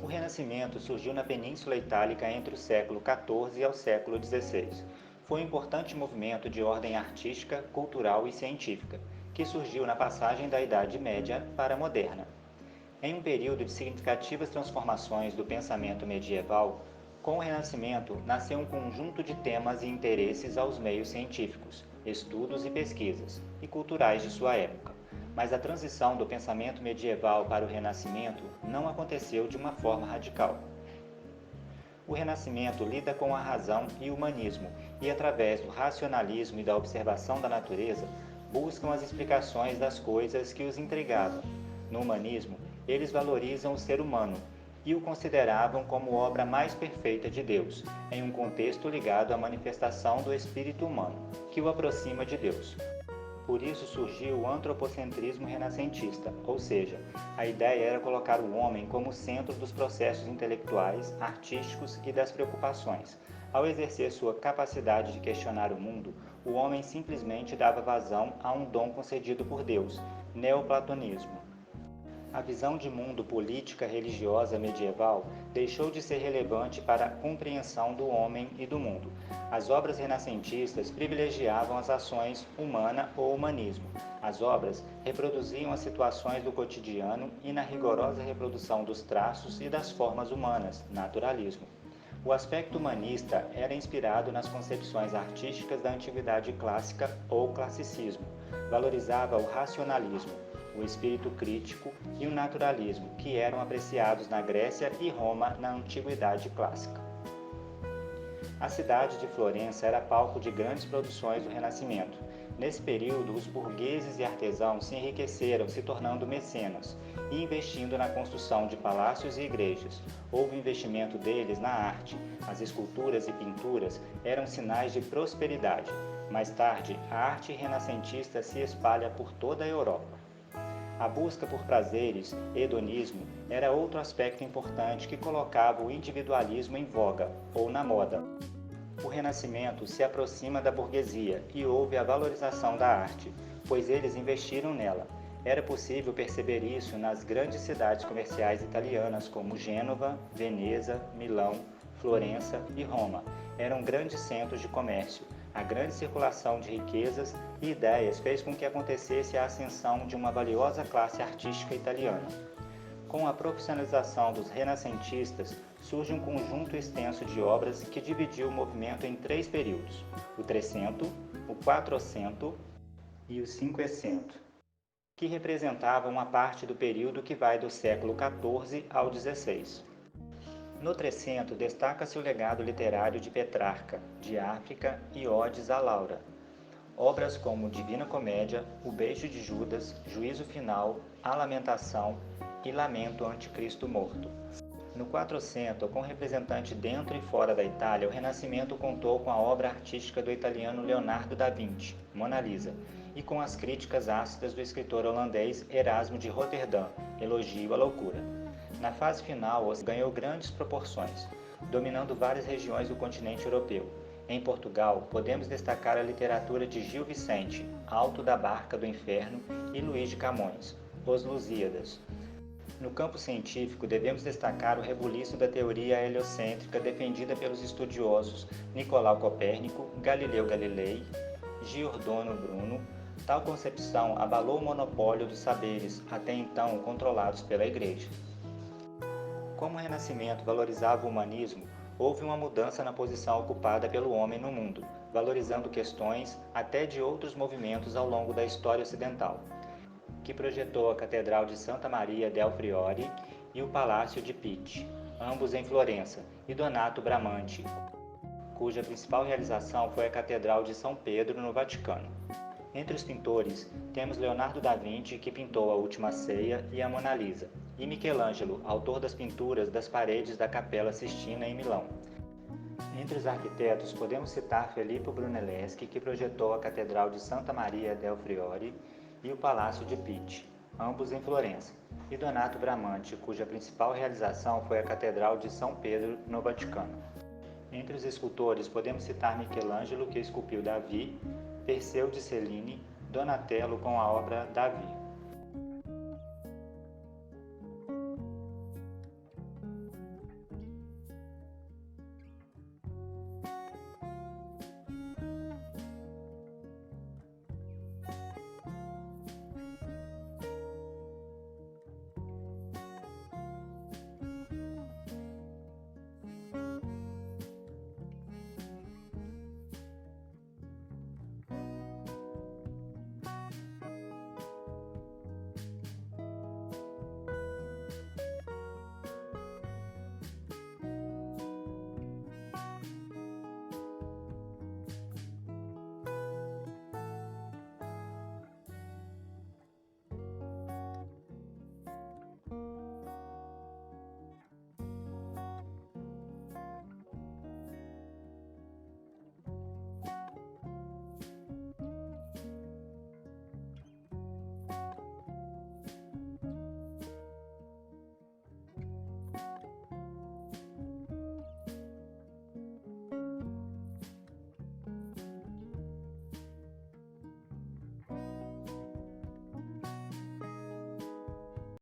O Renascimento surgiu na Península Itálica entre o século XIV ao século XVI. Foi um importante movimento de ordem artística, cultural e científica, que surgiu na passagem da Idade Média para a moderna. Em um período de significativas transformações do pensamento medieval, com o Renascimento nasceu um conjunto de temas e interesses aos meios científicos, estudos e pesquisas, e culturais de sua época. Mas a transição do pensamento medieval para o Renascimento não aconteceu de uma forma radical. O Renascimento lida com a razão e o humanismo, e através do racionalismo e da observação da natureza, buscam as explicações das coisas que os intrigavam. No humanismo, eles valorizam o ser humano e o consideravam como obra mais perfeita de Deus, em um contexto ligado à manifestação do espírito humano, que o aproxima de Deus. Por isso surgiu o antropocentrismo renascentista, ou seja, a ideia era colocar o homem como centro dos processos intelectuais, artísticos e das preocupações. Ao exercer sua capacidade de questionar o mundo, o homem simplesmente dava vazão a um dom concedido por Deus, neoplatonismo. A visão de mundo política religiosa medieval deixou de ser relevante para a compreensão do homem e do mundo. As obras renascentistas privilegiavam as ações humana ou humanismo. As obras reproduziam as situações do cotidiano e na rigorosa reprodução dos traços e das formas humanas, naturalismo. O aspecto humanista era inspirado nas concepções artísticas da antiguidade clássica ou classicismo. Valorizava o racionalismo, o espírito crítico e o naturalismo, que eram apreciados na Grécia e Roma na antiguidade clássica. A cidade de Florença era palco de grandes produções do Renascimento. Nesse período, os burgueses e artesãos se enriqueceram, se tornando mecenas e investindo na construção de palácios e igrejas. Houve investimento deles na arte. As esculturas e pinturas eram sinais de prosperidade. Mais tarde, a arte renascentista se espalha por toda a Europa. A busca por prazeres, hedonismo, era outro aspecto importante que colocava o individualismo em voga, ou na moda. O Renascimento se aproxima da burguesia e houve a valorização da arte, pois eles investiram nela. Era possível perceber isso nas grandes cidades comerciais italianas como Gênova, Veneza, Milão, Florença e Roma. Eram grandes centros de comércio. A grande circulação de riquezas e ideias fez com que acontecesse a ascensão de uma valiosa classe artística italiana. Com a profissionalização dos renascentistas, surge um conjunto extenso de obras que dividiu o movimento em 3 períodos: o Trecento, o Quatrocento e o Cinquecento, que representavam uma parte do período que vai do século XIV ao XVI. No Trecento destaca-se o legado literário de Petrarca, de África e Odes a Laura. Obras como Divina Comédia, O Beijo de Judas, Juízo Final, A Lamentação e Lamento ante Cristo Morto. No Quatrocento, com representante dentro e fora da Itália, o Renascimento contou com a obra artística do italiano Leonardo da Vinci, Mona Lisa, e com as críticas ácidas do escritor holandês Erasmo de Roterdã, Elogio à Loucura. Na fase final, ganhou grandes proporções, dominando várias regiões do continente europeu. Em Portugal, podemos destacar a literatura de Gil Vicente, Alto da Barca do Inferno, e Luís de Camões, Os Lusíadas. No campo científico, devemos destacar o rebuliço da teoria heliocêntrica defendida pelos estudiosos Nicolau Copérnico, Galileu Galilei, Giordano Bruno. Tal concepção abalou o monopólio dos saberes, até então controlados pela Igreja. Como o Renascimento valorizava o humanismo, houve uma mudança na posição ocupada pelo homem no mundo, valorizando questões até de outros movimentos ao longo da história ocidental, que projetou a Catedral de Santa Maria del Fiore e o Palácio de Pitti, ambos em Florença, e Donato Bramante, cuja principal realização foi a Catedral de São Pedro no Vaticano. Entre os pintores, temos Leonardo da Vinci, que pintou a Última Ceia e a Mona Lisa, e Michelangelo, autor das pinturas das paredes da Capela Sistina em Milão. Entre os arquitetos, podemos citar Filippo Brunelleschi, que projetou a Catedral de Santa Maria del Fiore e o Palácio de Pitti, ambos em Florença, e Donato Bramante, cuja principal realização foi a Catedral de São Pedro no Vaticano. Entre os escultores, podemos citar Michelangelo, que esculpiu Davi, Perseu de Cellini, Donatello com a obra Davi.